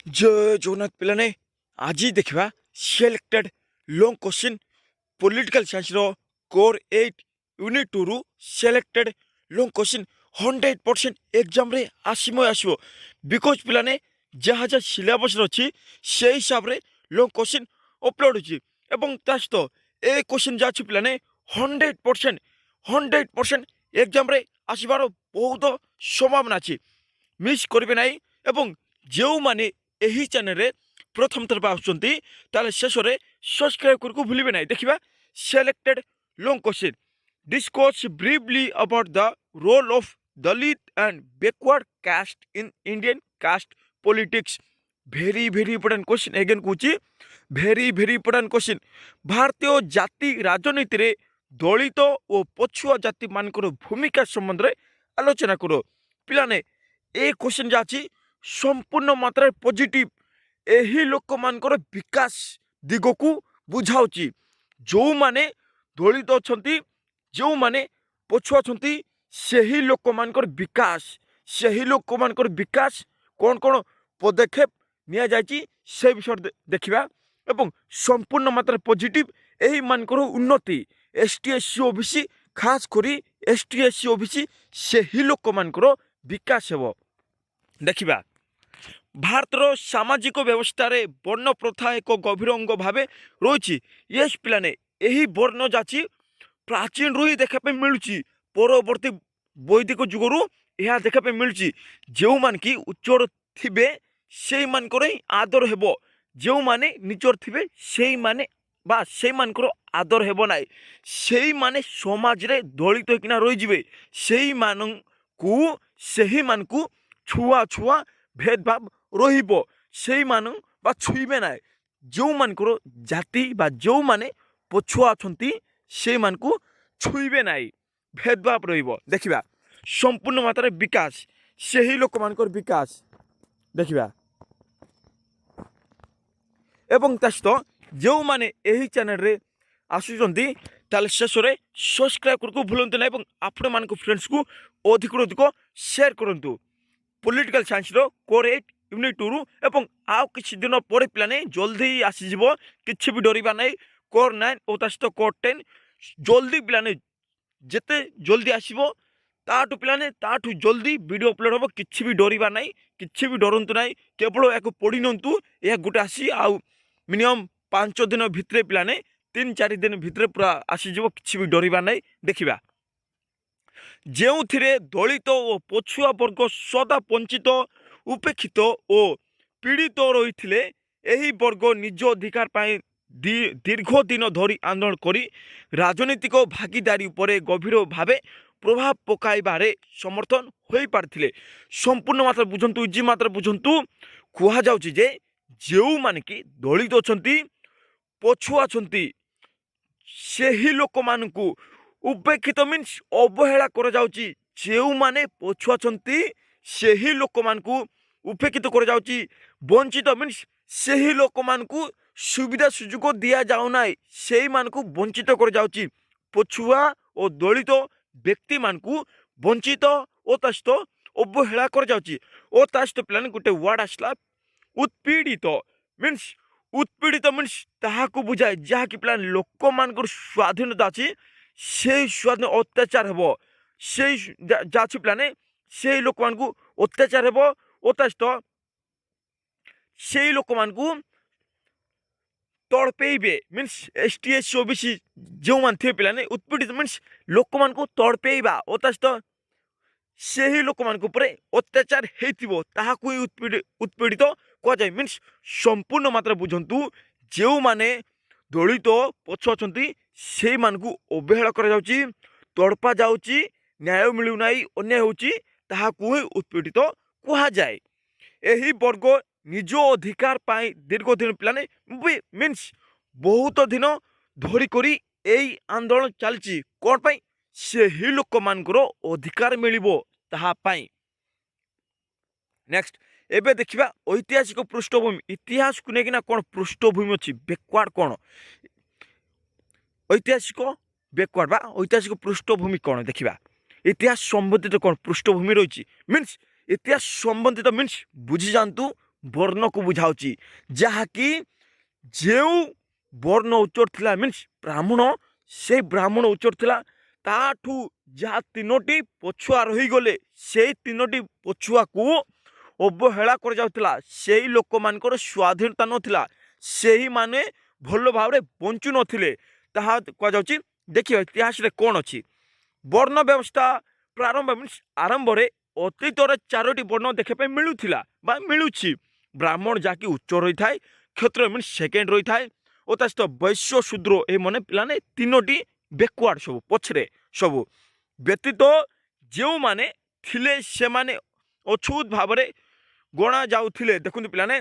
जय जगन्नाथ पिलाने आज देखा selected long question political science रो कोर 8 यूनिट 2 रु सिलेक्टेड लॉन्ग क्वेश्चन 100% एग्जाम रे आसो बिकज पिलाने जहाँ जहाँ सिलेबस अच्छी से हिसाब से लॉन्ग क्वेश्चन अपलोड होची एवं ता सहित ए क्वेश्चन जा पिलाने 100% एग्जाम रे आसबार बहुत संभावना अच्छी मिस करेंगे ना एवं जो माने यही चैनल रे प्रथम थर आसुँच शेष में सब्सक्राइब करके भूलिए ना। देखा selected long question discuss briefly about the role of Dalit and backward caste in Indian caste politics. Very very important question again कौची भेरी भेरी इंपोर्टेंट क्वेश्चन। भारतीय जाति राजनीति रे दलित और पछुआ जाति मानकर भूमिका संबंध में आलोचना करो पिलाने। ए क्वेश्चन जा संपूर्ण मात्रा पॉजिटिव यही लोक मानकर विकास दिग को बुझाऊँच। जो माने दलित अच्छा जो माने पछुआ अच्छा से ही लोक मानकर विकास से ही लोक मानकर विकास कौन कौन पदक्षेप निया जायछि से विषय देखा एवं संपूर्ण मात्रा पॉजिटिव यही मानकर उन्नति एसटी एससी ओबीसी खास करी एसटी एससी ओबीसी से ही लोक मानकर विकास हेब। देखा भारतर सामाजिक व्यवस्था रे वर्ण प्रथा एक गभीर अंग भाव रही। ये पिलाने यही वर्ण जाची प्राचीन रु ही देखा मिलूँ परवर्ती वैदिक जुगरू यह देखा मिलूँ। जो मान कि उच्चर थे से मानकर आदर हेब जो माने निचर थे से माने बा से मानकर आदर हेब ना से माने समाज रे दलित होकिना रही जिवे से मानकू सही मानकू छुआ छुआ भेदभाव रहिबो से मान बा छुईबे ना जो मानकर जाति बा जो माने पछुआ अछंती से मानकू छुईबे ना भेदभाव रहिबो। देखिबा संपूर्ण मात्रा विकास से ही लोक मानकर विकास देखिबा एवं ता सहित जो माने यही चैनल रे आसुचंती ताले शेष में सब्सक्राइब करको भूलंतु ना आपण मान फ्रेंड्स को अधिक अधिक शेयर करंतु। पॉलिटिकल साइंस रो कोर 8 यूनिट 2 रु एवं आउ किछि दिन पर पिलाने जल्दी आसीजिव किछि भी डरिबा नै। कोर 9 और ता सहित कोर 10 जल्दी पिलाने जेते जल्दी आसीबो ताठू पिलाने ताठू जल्दी वीडियो अपलोड हम किछि भी डरिबा नै किछि भी डरंतु नै केवल याको पढ़ी नंतु या गुटे आसी आउ मिनिमम 5 दिन भितरे पिलाने 3-4 दिन भितरे पूरा आसीजिव किछि भी डरिबा नै। देखिबा जो दलित और पछुआ वर्ग सदा वंचित उपेक्षित और पीड़ित रही यही वर्ग निज अधिकार पाए दीर्घ दिन धरी आंदोलन करी राजनीतिक भागीदारी उपरे गभीर भाव प्रभाव पकाइबारे समर्थन हो पारथिले। संपूर्ण मात्रा बुझंतु इजी मात्रा बुझंतु कहा जाउछि जे जो माने कि दलित अछंती पछुआ अछंती से ही लोक मानकू उपेक्षित मीन्स अवहेला कर जाउची जो माने पछुआ अछंती से ही लोक मानकू उपेक्षित कर जाउची वंचित मीन्स से ही लोक मानकू सुविधा सुजोग दिया जाउ नाय से मानकू वंचित कर जाउची पछुआ और दलित व्यक्ति मानकू वंचित और ता सहित अवहेला कर जाउची और ता सहित प्लान गोटे वर्ड आसला उत्पीड़ित मीन्स ताहाकू बुझाए जहाँ कि प्लान लोक मानकर स्वाधीनता अच्छी से स्वाधीन अत्याचार हेब से जाछि प्लाने से लोक मानकू अत्याचार हेब और ता सहित से लोक मानकू तड़पेबे मीन्स एसटी एससी ओबीसी जो मान थे पिलाने उत्पीड़ित मीन्स लोक मानकू तड़पेबा और ता सहित से ही लोक मानकू उपरे अत्याचार हेतिबो ताहाकू ही उत्पीड़ित कह जाए मीन्स संपूर्ण मात्रा बुझंतु जो माने दलित पछुआ अछंती से मानकू अवहेला कर जाउची तड़पा जाउची न्याय मिलू नाई अन्याय होउची ताहाकू ही उत्पीड़ित कहा जाए। यही वर्ग निज अधिकार पाई दीर्घ दिन पिलाने मीन्स बहुत दिन धरी करी यही आंदोलन चलची कौन पाई से ही लोक मानकर अधिकार मिलिबो ताहा पाई। नेक्स्ट एबे देखिबा ऐतिहासिक पृष्ठभूमि इतिहास को लेकिन कौन पृष्ठभूमि अच्छी बैकवर्ड कौन ऐतिहासिक बैकवर्ड बा ऐतिहासिक पृष्ठभूमि कौन देखिबा इतिहास संबंधित कौन पृष्ठभूमि रही मीन्स इतिहास संबंधित मीन्स बुझी जातु ବର୍ଣ୍ଣକୁ ବୁଝାଉଛି, ଯାହାକି ଯେଉଁ ବର୍ଣ୍ଣ ଉଚ୍ଚର ଥିଲା ମିନ୍ସ ବ୍ରାହ୍ମଣ, ସେଇ ବ୍ରାହ୍ମଣ ଉଚ୍ଚର ଥିଲା, ତାଠୁ ଯାହା 3ଟି ପଛୁଆ ରହିଗଲେ ସେଇ 3ଟି ପଛୁଆକୁ ଅବହେଳା କରାଯାଉଥିଲା। ସେଇ ଲୋକମାନଙ୍କର ସ୍ୱାଧୀନତା ନଥିଲା, ସେହିମାନେ ଭଲ ଭାବରେ ବଞ୍ଚୁ ନଥିଲେ, ତାହା କୁହାଯାଉଛି। ଦେଖିବା ଇତିହାସରେ କ'ଣ ଅଛି। ବର୍ଣ୍ଣ ବ୍ୟବସ୍ଥା ପ୍ରାରମ୍ଭ ମିନ୍ସ ଆରମ୍ଭରେ ଅତୀତରେ 4ଟି ବର୍ଣ୍ଣ ଦେଖିବା ପାଇଁ ମିଳୁଥିଲା ବା ମିଳୁଛି। ବ୍ରାହ୍ମଣ ଯାହାକି ଉଚ୍ଚ ରହିଥାଏ, କ୍ଷତ୍ରିୟ ମିନ୍ସ ସେକେଣ୍ଡ ରହିଥାଏ, ଓ ତା ସହିତ ବୈଶ୍ୟ ଶୂଦ୍ର ଏମାନେ ପିଲାମାନେ 3ଟି ବ୍ୟାକୱାର୍ଡ଼, ସବୁ ପଛରେ ସବୁ ବ୍ୟତୀତ ଯେଉଁମାନେ ଥିଲେ ସେମାନେ ଅଛୁତ ଭାବରେ ଗଣା ଯାଉଥିଲେ। ଦେଖନ୍ତୁ ପିଲାମାନେ,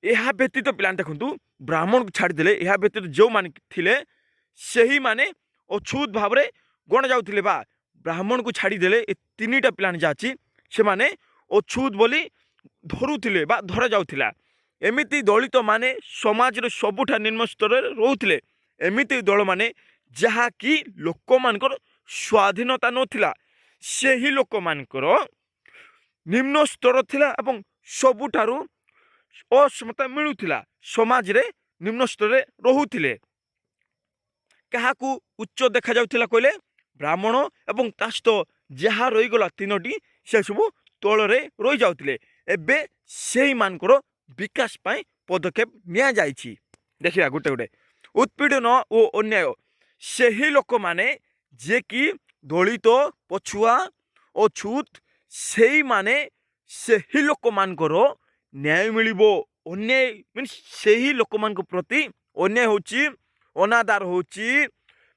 ଏହା ବ୍ୟତୀତ ପିଲାମାନେ ଦେଖନ୍ତୁ, ବ୍ରାହ୍ମଣକୁ ଛାଡ଼ିଦେଲେ ଏହା ବ୍ୟତୀତ ଯେଉଁମାନେ ଥିଲେ ସେହିମାନେ ଅଛୁତ ଭାବରେ ଗଣା ଯାଉଥିଲେ, ବା ବ୍ରାହ୍ମଣକୁ ଛାଡ଼ିଦେଲେ ଏ 3ଟା ପିଲାମାନେ ଯାହା ଅଛି ସେମାନେ ଅଛୁତ ବୋଲି ଧରୁଥିଲେ ବା ଧରାଯାଉଥିଲା। ଏମିତି ଦଳିତ ମାନେ ସମାଜର ସବୁଠାରୁ ନିମ୍ନ ସ୍ତରରେ ରହୁଥିଲେ। ଏମିତି ଦଳମାନେ ଯାହାକି ଲୋକମାନଙ୍କର ସ୍ୱାଧୀନତା ନଥିଲା, ସେହି ଲୋକମାନଙ୍କର ନିମ୍ନ ସ୍ତର ଥିଲା ଏବଂ ସବୁଠାରୁ ଅସମତା ମିଳୁଥିଲା, ସମାଜରେ ନିମ୍ନ ସ୍ତରରେ ରହୁଥିଲେ। କାହାକୁ ଉଚ୍ଚ ଦେଖାଯାଉଥିଲା କହିଲେ ବ୍ରାହ୍ମଣ, ଏବଂ ତା ସହିତ ଯାହା ରହିଗଲା 3ଟି ସେସବୁ ତଳରେ ରହିଯାଉଥିଲେ। ଏବେ ସେଇମାନଙ୍କର ବିକାଶ ପାଇଁ ପଦକ୍ଷେପ ନିଆଯାଇଛି। ଦେଖିବା ଗୋଟେ ଗୋଟେ ଉତ୍ପୀଡ଼ନ ଓ ଅନ୍ୟାୟ। ସେହି ଲୋକମାନେ ଯିଏକି ଦଳିତ, ପଛୁଆ, ଅଛୁତ, ସେଇମାନେ ସେହି ଲୋକମାନଙ୍କର ନ୍ୟାୟ ମିଳିବ। ଅନ୍ୟାୟ ମିନ୍ସ ସେହି ଲୋକମାନଙ୍କ ପ୍ରତି ଅନ୍ୟାୟ ହେଉଛି, ଅନାଦାର ହେଉଛି,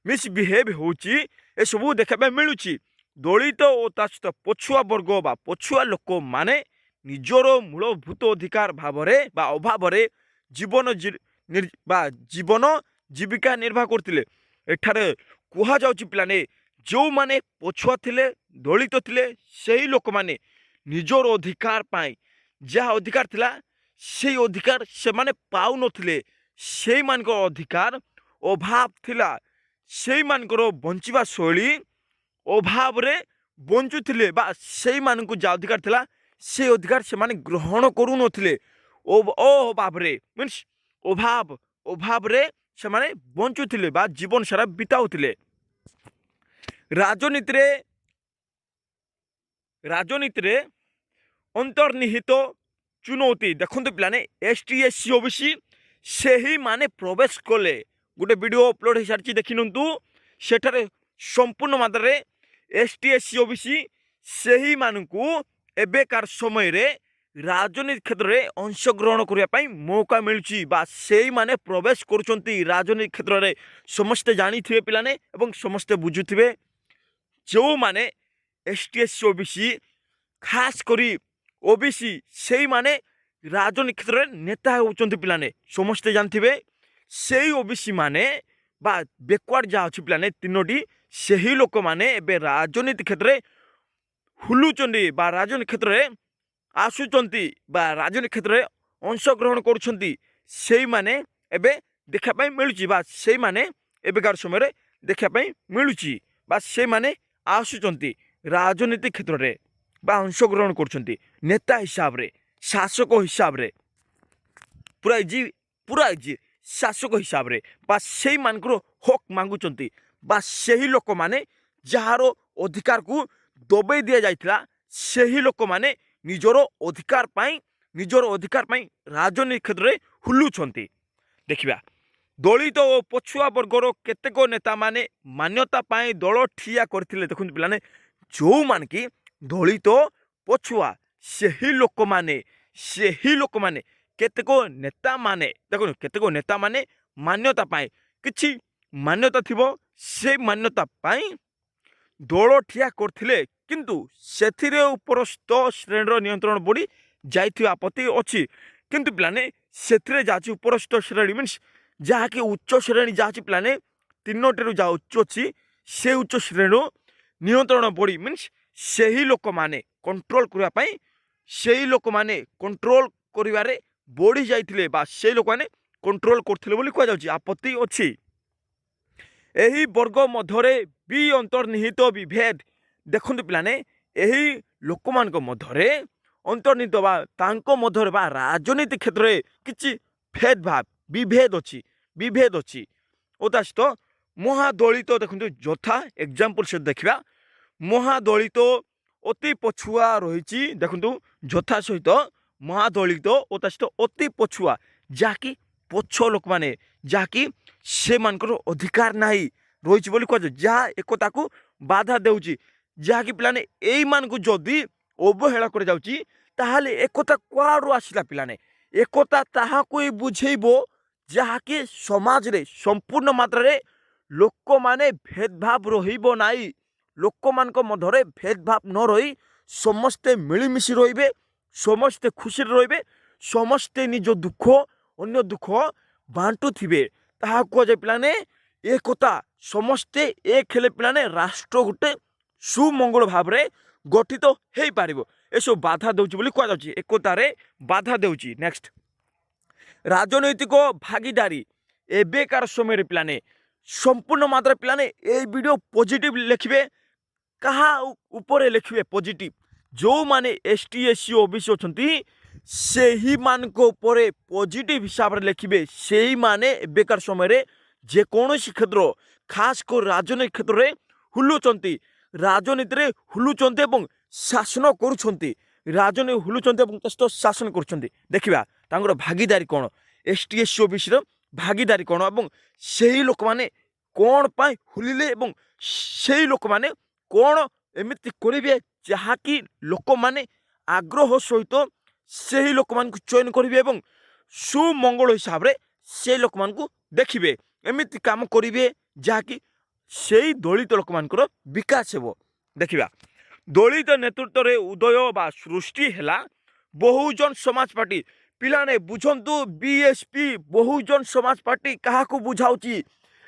ମିସବିହେଭ୍ ହେଉଛି, ଏସବୁ ଦେଖିବା ପାଇଁ ମିଳୁଛି। ଦଳିତ ଓ ତା ସହିତ ପଛୁଆ ବର୍ଗ ବା ପଛୁଆ ଲୋକମାନେ ନିଜର ମୂଳଭୂତ ଅଧିକାର ଭାବରେ ବା ଅଭାବରେ ଜୀବନ ଜୀବିକା ନିର୍ବାହ କରୁଥିଲେ। ଏଠାରେ କୁହାଯାଉଛି ପିଲାମାନେ, ଯେଉଁମାନେ ପଛୁଆ ଥିଲେ, ଦଳିତ ଥିଲେ, ସେହି ଲୋକମାନେ ନିଜର ଅଧିକାର ପାଇଁ ଯାହା ଅଧିକାର ଥିଲା ସେଇ ଅଧିକାର ସେମାନେ ପାଉନଥିଲେ। ସେଇମାନଙ୍କର ଅଧିକାର ଅଭାବ ଥିଲା, ସେଇମାନଙ୍କର ବଞ୍ଚିବା ଶୈଳୀ ଅଭାବରେ ବଞ୍ଚୁଥିଲେ, ବା ସେଇମାନଙ୍କୁ ଯାହା ଅଧିକାର ଥିଲା ସେଇ ଅଧିକାର ସେମାନେ ଗ୍ରହଣ କରୁନଥିଲେ। ଅଭାବରେ ମିନ୍ସ ଅଭାବରେ ସେମାନେ ବଞ୍ଚୁଥିଲେ ବା ଜୀବନ ସାରା ବିତାଉଥିଲେ। ରାଜନୀତିରେ ଅନ୍ତର୍ନିହିତ ଚୁନୌତି। ଦେଖନ୍ତୁ ପିଲାମାନେ, ST SC OBC ସେହିମାନେ ପ୍ରବେଶ କଲେ। ଗୋଟେ ଭିଡ଼ିଓ ଅପଲୋଡ଼ ହୋଇସାରିଛି, ଦେଖିନିଅନ୍ତୁ। ସେଠାରେ ସମ୍ପୂର୍ଣ୍ଣ ମାତ୍ରାରେ ST SC OBC ସେହିମାନଙ୍କୁ ଏବେକାର ସମୟରେ ରାଜନୀତି କ୍ଷେତ୍ରରେ ଅଂଶଗ୍ରହଣ କରିବା ପାଇଁ ମୌକା ମିଳୁଛି, ବା ସେଇମାନେ ପ୍ରବେଶ କରୁଛନ୍ତି ରାଜନୀତି କ୍ଷେତ୍ରରେ। ସମସ୍ତେ ଜାଣିଥିବେ ପିଲାମାନେ ଏବଂ ସମସ୍ତେ ବୁଝୁଥିବେ, ଯେଉଁମାନେ ST SC OBC ଖାସ୍ କରି OBC ସେଇମାନେ ରାଜନୀତି କ୍ଷେତ୍ରରେ ନେତା ହେଉଛନ୍ତି ପିଲାମାନେ, ସମସ୍ତେ ଜାଣିଥିବେ। ସେଇ OBC ମାନେ ବା ବ୍ୟାକୱାର୍ଡ଼ ଯାହା ଅଛି ପିଲାମାନେ 3ଟି, ସେହି ଲୋକମାନେ ଏବେ ରାଜନୀତି କ୍ଷେତ୍ରରେ ହୁଲୁଛନ୍ତି ବା ରାଜନୀତି କ୍ଷେତ୍ରରେ ଆସୁଛନ୍ତି ବା ରାଜନୀତି କ୍ଷେତ୍ରରେ ଅଂଶଗ୍ରହଣ କରୁଛନ୍ତି। ସେଇମାନେ ଏବେ ଦେଖିବା ପାଇଁ ମିଳୁଛି, ବା ସେଇମାନେ ଏବେକାର ସମୟରେ ଦେଖିବା ପାଇଁ ମିଳୁଛି, ବା ସେଇମାନେ ଆସୁଛନ୍ତି ରାଜନୀତି କ୍ଷେତ୍ରରେ ବା ଅଂଶଗ୍ରହଣ କରୁଛନ୍ତି ନେତା ହିସାବରେ, ଶାସକ ହିସାବରେ, ପୁରା ଇଜି ଶାସକ ହିସାବରେ, ବା ସେଇମାନଙ୍କର ହକ୍ ମାଗୁଛନ୍ତି, ବା ସେହି ଲୋକମାନେ ଯାହାର ଅଧିକାରକୁ ଦବେଇ ଦିଆଯାଇଥିଲା, ସେହି ଲୋକମାନେ ନିଜର ଅଧିକାର ପାଇଁ ରାଜନୀତି କ୍ଷେତ୍ରରେ ହୁଲୁଛନ୍ତି। ଦେଖିବା, ଦଳିତ ଓ ପଛୁଆ ବର୍ଗର କେତେକ ନେତାମାନେ ମାନ୍ୟତା ପାଇଁ ଦଳ ଠିଆ କରିଥିଲେ। ଦେଖନ୍ତୁ ପିଲାମାନେ, ଯେଉଁମାନେ କି ଦଳିତ, ପଛୁଆ, ସେହି ଲୋକମାନେ କେତେକ ନେତାମାନେ, ଦେଖନ୍ତୁ କେତେକ ନେତାମାନେ ମାନ୍ୟତା ପାଇଁ, କିଛି ମାନ୍ୟତା ଥିବ, ସେଇ ମାନ୍ୟତା ପାଇଁ ଦଳ ଠିଆ କରିଥିଲେ, କିନ୍ତୁ ସେଥିରେ ଉପରସ୍ଥ ଶ୍ରେଣୀର ନିୟନ୍ତ୍ରଣ ବଢ଼ି ଯାଇଥିବା ଆପତ୍ତି ଅଛି। କିନ୍ତୁ ପିଲାମାନେ ସେଥିରେ ଯାହା ଅଛି ଉପରସ୍ଥ ଶ୍ରେଣୀ ମିନ୍ସ ଯାହାକି ଉଚ୍ଚ ଶ୍ରେଣୀ ଯାହା ଅଛି ପିଲାମାନେ 3ଟିରୁ ଯାହା ଉଚ୍ଚ ଅଛି, ସେ ଉଚ୍ଚ ଶ୍ରେଣୀରୁ ନିୟନ୍ତ୍ରଣ ବଢ଼ି ମିନ୍ସ ସେହି ଲୋକମାନେ କଣ୍ଟ୍ରୋଲ କରିବାରେ ବଢ଼ି ଯାଇଥିଲେ, ବା ସେହି ଲୋକମାନେ କଣ୍ଟ୍ରୋଲ କରୁଥିଲେ ବୋଲି କୁହାଯାଉଛି, ଆପତ୍ତି ଅଛି। ଏହି ବର୍ଗ ମଧ୍ୟରେ ବି ଅନ୍ତର୍ନିହିତ ବିଭେଦ। ଦେଖନ୍ତୁ ପିଲାମାନେ, ଏହି ଲୋକମାନଙ୍କ ମଧ୍ୟରେ ଅନ୍ତର୍ନିହିତ ବା ତାଙ୍କ ମଧ୍ୟରେ ବା ରାଜନୀତି କ୍ଷେତ୍ରରେ କିଛି ବିଭେଦ ଅଛି ଓ ତା ସହିତ ମହାଦଳିତ ଦେଖନ୍ତୁ ଯଥା ଏକ୍ଜାମ୍ପଲ୍ ସହିତ ଦେଖିବା। ମହାଦଳିତ ଅତି ପଛୁଆ ରହିଛି ଦେଖନ୍ତୁ ଯଥା ସହିତ ମହାଦଳିତ ଓ ତା ସହିତ ଅତି ପଛୁଆ ଯାହାକି ପଛ ଲୋକମାନେ ଯାହାକି ସେମାନଙ୍କର ଅଧିକାର ନାହିଁ ରହିଛି ବୋଲି କୁହାଯାଏ, ଯାହା ଏକତାକୁ ବାଧା ଦେଉଛି, ଯାହାକି ପିଲାମାନେ ଏଇମାନଙ୍କୁ ଯଦି ଅବହେଳା କରାଯାଉଛି ତାହେଲେ ଏକତା କୁଆଡ଼ୁ ଆସିଲା ପିଲାମାନେ? ଏକତା ତାହାକୁ ହିଁ ବୁଝେଇବ ଯାହାକି ସମାଜରେ ସମ୍ପୂର୍ଣ୍ଣ ମାତ୍ରାରେ ଲୋକମାନେ ଭେଦଭାବ ରହିବ ନାହିଁ। ଲୋକମାନଙ୍କ ମଧ୍ୟରେ ଭେଦଭାବ ନ ରହି ସମସ୍ତେ ମିଳିମିଶି ରହିବେ, ସମସ୍ତେ ଖୁସିରେ ରହିବେ, ସମସ୍ତେ ନିଜ ଦୁଃଖ ଅନ୍ୟ ଦୁଃଖ ବାଣ୍ଟୁଥିବେ, ତାହା କୁହାଯାଏ ପିଲାମାନେ ଏକତା। ସମସ୍ତେ ଏକ ହେଲେ ପିଲାମାନେ ରାଷ୍ଟ୍ର ଗୋଟେ ସୁମଙ୍ଗଳ ଭାବରେ ଗଠିତ ହେଇପାରିବ। ଏସବୁ ବାଧା ଦେଉଛି ବୋଲି କୁହାଯାଉଛି, ଏକତାରେ ବାଧା ଦେଉଛି। ନେକ୍ସଟ, ରାଜନୈତିକ ଭାଗିଦାରୀ ଏବେକାର ସମୟରେ ପିଲାମାନେ ସମ୍ପୂର୍ଣ୍ଣ ମାତ୍ରାରେ ପିଲାମାନେ এই ଭିଡ଼ିଓ ପଜିଟିଭ ଲେଖିବେ। କାହା ଉପରେ ଲେଖିବେ ପଜିଟିଭ? ଯେଉଁମାନେ ST SC OBC ଅଛନ୍ତି ସେହିମାନଙ୍କ ଉପରେ ପଜିଟିଭ ହିସାବରେ ଲେଖିବେ। ସେଇମାନେ ଏବେକାର ସମୟରେ ଯେକୌଣସି କ୍ଷେତ୍ର ଖାସ କରି ରାଜନୈତିକ କ୍ଷେତ୍ରରେ ହୁଲୁଛନ୍ତି, ରାଜନୀତିରେ ହୁଲୁଛନ୍ତି ଏବଂ ଶାସନ କରୁଛନ୍ତି, ରାଜନୀତି ହୁଲୁଛନ୍ତି ଏବଂ ଶାସନ କରୁଛନ୍ତି। ଦେଖିବା ତାଙ୍କର ଭାଗିଦାରୀ କ'ଣ, ST SC OBCର ଭାଗିଦାରୀ କ'ଣ ଏବଂ ସେହି ଲୋକମାନେ କ'ଣ ପାଇଁ ହୁଲିଲେ ଏବଂ ସେହି ଲୋକମାନେ କ'ଣ ଏମିତି କରିବେ ଯାହାକି ଲୋକମାନେ ଆଗ୍ରହ ସହିତ ସେହି ଲୋକମାନଙ୍କୁ ଚୟନ କରିବେ ଏବଂ ସୁମଙ୍ଗଳ ହିସାବରେ ସେ ଲୋକମାନଙ୍କୁ ଦେଖିବେ, ଏମିତି କାମ କରିବେ ଯାହାକି ସେଇ ଦଳିତ ଲୋକମାନଙ୍କର ବିକାଶ ହେବ। ଦେଖିବା ଦଳିତ ନେତୃତ୍ୱରେ ଉଦୟ ବା ସୃଷ୍ଟି ହେଲା ବହୁଜନ ସମାଜ ପାର୍ଟି। ପିଲାମାନେ ବୁଝନ୍ତୁ, BSP ବହୁଜନ ସମାଜ ପାର୍ଟି କାହାକୁ ବୁଝାଉଛି?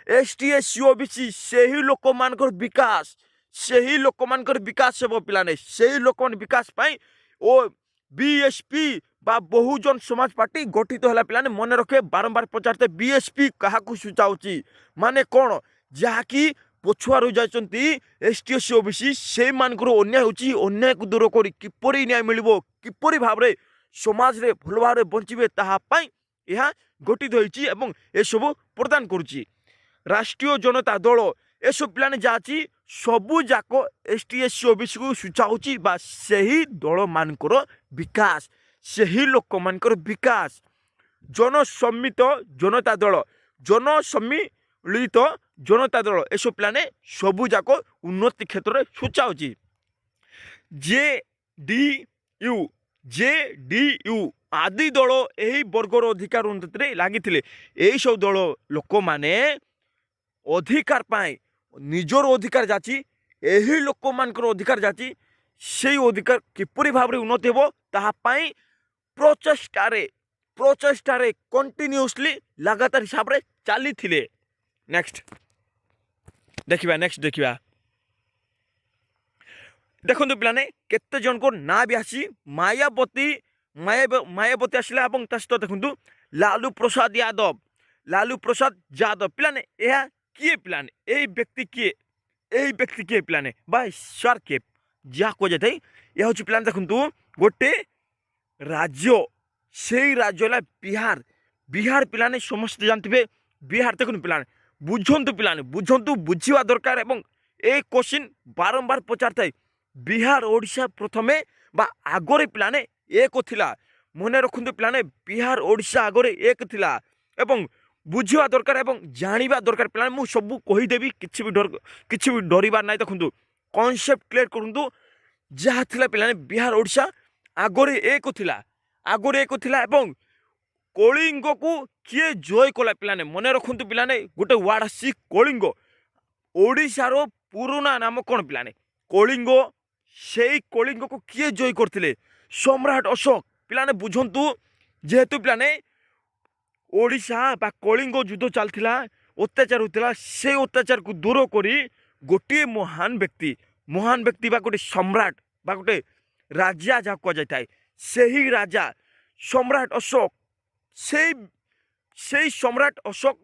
ST SC OBC ସେହି ଲୋକମାନଙ୍କର ବିକାଶ, ସେହି ଲୋକମାନଙ୍କର ବିକାଶ ହେବ ପିଲାମାନେ। ସେହି ଲୋକମାନ ବିକାଶ ପାଇଁ ଓ BSP ବା ବହୁଜନ ସମାଜ ପାର୍ଟି ଗଠିତ ହେଲା। ପିଲାମାନେ ମନେ ରଖିବେ, ବାରମ୍ବାର ପଚାରିଥାଏ BSP କାହାକୁ ସୂଚାଉଛି, ମାନେ କ'ଣ? ଯାହାକି ପଛୁଆ ରହିଯାଇଛନ୍ତି ST SC OBC ସେଇମାନଙ୍କର ଅନ୍ୟାୟ ହେଉଛି, ଅନ୍ୟାୟକୁ ଦୂର କରି କିପରି ନ୍ୟାୟ ମିଳିବ, କିପରି ଭାବରେ ସମାଜରେ ଭଲ ଭାବରେ ବଞ୍ଚିବେ ତାହା ପାଇଁ ଏହା ଗଠିତ ହୋଇଛି ଏବଂ ଏସବୁ ପ୍ରଦାନ କରୁଛି। ରାଷ୍ଟ୍ରୀୟ ଜନତା ଦଳ ଏସବୁ ପିଲାମାନେ ଯାହା ଅଛି ସବୁ ଯାକ ST SC OBCକୁ ସୂଚାଉଛି ବା ସେହି ଦଳମାନଙ୍କର ବିକାଶ, ସେହି ଲୋକମାନଙ୍କର ବିକାଶ। ଜନସମ୍ମିତ ଜନତା ଦଳ, ଜନସମ୍ମିଳିତ ଜନତା ଦଳ ଏସବୁ ପିଲାମାନେ ସବୁ ଯାକ ଉନ୍ନତି କ୍ଷେତ୍ରରେ ସୂଚାଉଛି। JDU ଆଦି ଦଳ ଏହି ବର୍ଗର ଅଧିକାର ଉନ୍ନତିରେ ଲାଗିଥିଲେ। ଏହିସବୁ ଦଳ ଲୋକମାନେ ଅଧିକାର ପାଇଁ ନିଜର ଅଧିକାର ଯାଚି, ଏହି ଲୋକମାନଙ୍କର ଅଧିକାର ଯାଚି ସେଇ ଅଧିକାର କିପରି ଭାବରେ ଉନ୍ନତି ହେବ ତାହା ପାଇଁ ପ୍ରଚେଷ୍ଟାରେ କଣ୍ଟିନ୍ୟୁଅସଲି ଲାଗାତାର ହିସାବରେ ଚାଲିଥିଲେ। ନେକ୍ସଟ ଦେଖିବା ଦେଖନ୍ତୁ ପିଲାମାନେ କେତେ ଜଣଙ୍କ ନାଁ ବି ଆସି ମାୟାବତୀ ଆସିଲା ଏବଂ ତା ସହିତ ଦେଖନ୍ତୁ ଲାଲୁ ପ୍ରସାଦ ଯାଦବ। ପିଲାମାନେ ଏହା କିଏ? ପିଲାମାନେ ଏହି ବ୍ୟକ୍ତି କିଏ ପିଲାମାନେ ବା ଈଶ୍ୱର କିଏ ଯାହା କୁହାଯାଇଥାଏ? ଏହା ହେଉଛି ପିଲାମାନେ ଦେଖନ୍ତୁ ଗୋଟେ ରାଜ୍ୟ, ସେଇ ରାଜ୍ୟ ହେଲା ବିହାର। ପିଲାମାନେ ସମସ୍ତେ ଜାଣିଥିବେ ବିହାର। ଦେଖନ୍ତୁ ପିଲାମାନେ ବୁଝନ୍ତୁ, ବୁଝିବା ଦରକାର ଏବଂ এই କୋଶ୍ଚିନ୍ ବାରମ୍ବାର ପଚାରିଥାଏ। ବିହାର ଓଡ଼ିଶା ପ୍ରଥମେ ବା ଆଗରେ ପିଲାମାନେ ଏକ ଥିଲା, ମନେ ରଖନ୍ତୁ ପିଲାମାନେ ବିହାର ଓଡ଼ିଶା ଆଗରେ ଏକ ଥିଲା ଏବଂ ବୁଝିବା ଦରକାର ଏବଂ ଜାଣିବା ଦରକାର। ପିଲାମାନେ ମୁଁ ସବୁ କହିଦେବି, କିଛି ବି ଡରିବାର ନାହିଁ। ଦେଖନ୍ତୁ କନସେପ୍ଟ କ୍ଲିୟର କରନ୍ତୁ। ଯାହା ଥିଲା ପିଲାମାନେ ବିହାର ଓଡ଼ିଶା ଆଗରେ ଏକ ଥିଲା ଏବଂ କଳିଙ୍ଗକୁ କିଏ ଜୟ କଲା? ପିଲାମାନେ ମନେ ରଖନ୍ତୁ, ପିଲାମାନେ ଗୋଟେ ୱାର୍ଡ ଆସିଛି କଳିଙ୍ଗ। ଓଡ଼ିଶାର ପୁରୁଣା ନାମ କ'ଣ ପିଲାମାନେ? କଳିଙ୍ଗ। ସେଇ କଳିଙ୍ଗକୁ କିଏ ଜୟ କରିଥିଲେ? ସମ୍ରାଟ ଅଶୋକ। ପିଲାମାନେ ବୁଝନ୍ତୁ, ଯେହେତୁ ପିଲାମାନେ ଓଡ଼ିଶା ବା କଳିଙ୍ଗ ଯୁଦ୍ଧ ଚାଲିଥିଲା, ଅତ୍ୟାଚାର ହେଉଥିଲା, ସେ ଅତ୍ୟାଚାରକୁ ଦୂର କରି ଗୋଟିଏ ମହାନ ବ୍ୟକ୍ତି ବା ଗୋଟେ ସମ୍ରାଟ ବା ଗୋଟେ ରାଜା ଯାହା କୁହାଯାଇଥାଏ, ସେହି ରାଜା ସମ୍ରାଟ ଅଶୋକ। ସେଇ ସମ୍ରାଟ ଅଶୋକ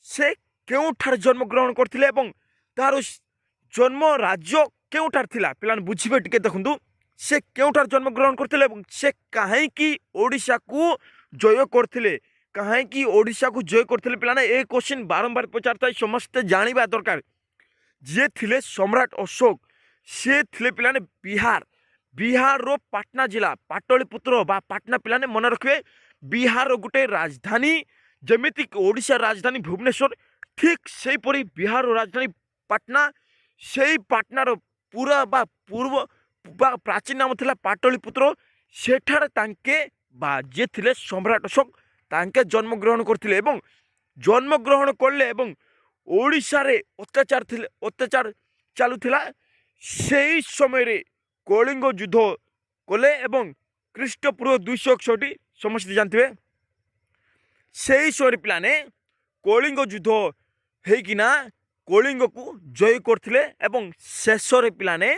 ସେ କେଉଁଠାରେ ଜନ୍ମଗ୍ରହଣ କରିଥିଲେ ଏବଂ ତାର ଜନ୍ମ ରାଜ୍ୟ କେଉଁଠାରେ ଥିଲା? ପିଲାମାନେ ବୁଝିବେ ଟିକେ। ଦେଖନ୍ତୁ से क्योंठार जन्मग्रहण करथिले एवं से काहेकि ओडिशा को जय करथिले काहेकि ओडिशा को जय करथिले पिलाने ए क्वेश्चन बारंबार पचारता समस्ते जानिबा दरकार जे थिले सम्राट अशोक से थिले पिलाने बिहार रो पाटना जिला पाटलिपुत्र बा पाटना पिलाने मन रखिए बिहार गोटे राजधानी जमिति ओडिशा राजधानी भुवनेश्वर ठीक से परी बिहार राजधानी पाटना से पाटनार पूरा बा पूर्व बा प्राचीन नाम थिला पाटलिपुत्र सेठार तांके बा जे थिले सम्राट अशोक तांके जन्मग्रहण करथिले एवं जन्मग्रहण करले एवं ओडिशा रे अत्याचार चालुथिला सेही समय रे कलिंग युद्ध कले एवं ख्रीष्टपूर्व 261 समस्त जानते से समय पिलाने कलिंग युद्ध होकिना कलिंग को जय करथिले एवं शेष पिलाने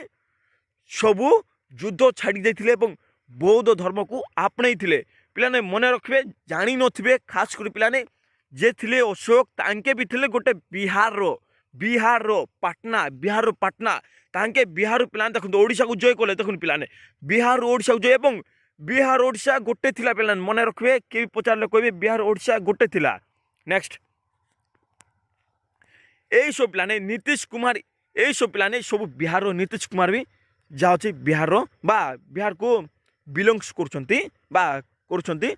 सबू युद्ध छाड़ी देथिले एवं बौद्ध धर्म को आपणई पिलाने मन रखिए जानी नथिबे खास कर पिलाने जे थिले अशोक तांके भी थिले गोटे बिहार रो पाटना तांके बिहार पिलाने देखो ओडिशा को जय कले देखो पिलाने बिहार ओडिशा को जय एवं बिहार ओडिशा गोटे थिला पिलाने मन रखिए कि पचारे कहबे बिहार ओडिशा गोटे थिला। नेक्स्ट यही सब पिलाने नीतीश कुमार यही सब पिलाने सब बिहार रो नीतीश कुमार भी जाउछि बिहार रो बा बिहार को बिलोंग्स करछंती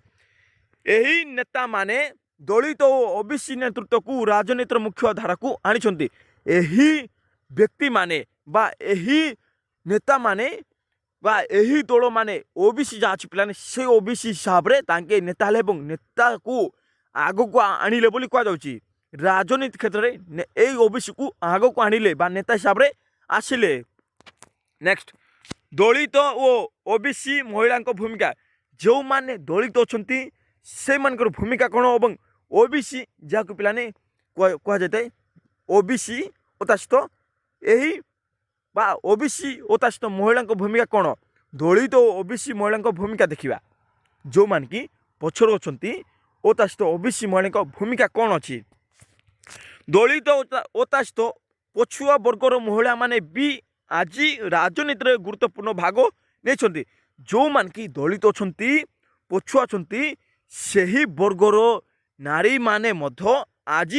एही नेता माने दलित और ओबीसी नेतृत्व को राजनीतिर मुख्य धारा को आनी एही व्यक्ति माने बा एही नेता माने बा एही दल माने ओबीसी जहाँ पिलाने से ओबीसी हिसाब रे तांके नेता हेले एवं नेता को आगो को आनिले बोली कह जाउछि राजनीति क्षेत्र में ए ओबीसी को आगो को आनिले बा नेता हिसाब रे आसिले। नेक्स्ट दलित और ओबीसी महिला भूमिका जो माने दलित अच्छा से मानकर भूमिका कौन और ओबीसी जहाँ पिलाने कह जाए ओबीसी अतास्त यही बा ओबीसी अतास्त महिला भूमिका कौन दलित और ओबीसी महिला भूमिका देखा जो मान कि पछर अच्छा अतास्त ओबीसी महिला भूमिका कौन अच्छी दलित अतास्त पछुआ वर्गर महिला माने भी आज राजनीति गुरुत्वपूर्ण भाग नहीं जो मान कि दलित अच्छा पछुआ अच्छा से वर्गर नारी माने मध्य आज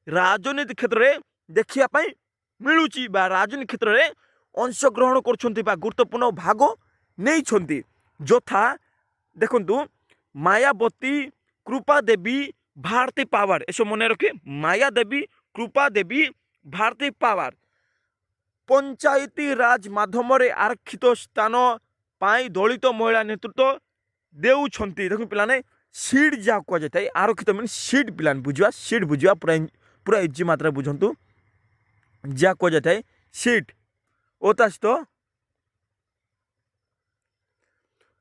राजनीति क्षेत्र में देखापी मिलूची बा राजनीति क्षेत्र में अंशग्रहण कर गुरुत्वपूर्ण भाग नहीं यथा देखु मायावती कृपा देवी भारती पावर ऐसा मन रखिए माया देवी कृपा देवी भारती पावर पंचायती राज माध्यम आरक्षित स्थान पाई दलित महिला नेतृत्व देउछंती देखो पिलाने सीट जहाँ कह जाए आरक्षित मीन सीट पिलाने बुझा सीट बुझा पूरा इजी मात्रा बुझंतु जहाँ कह जाए सीट अतास्त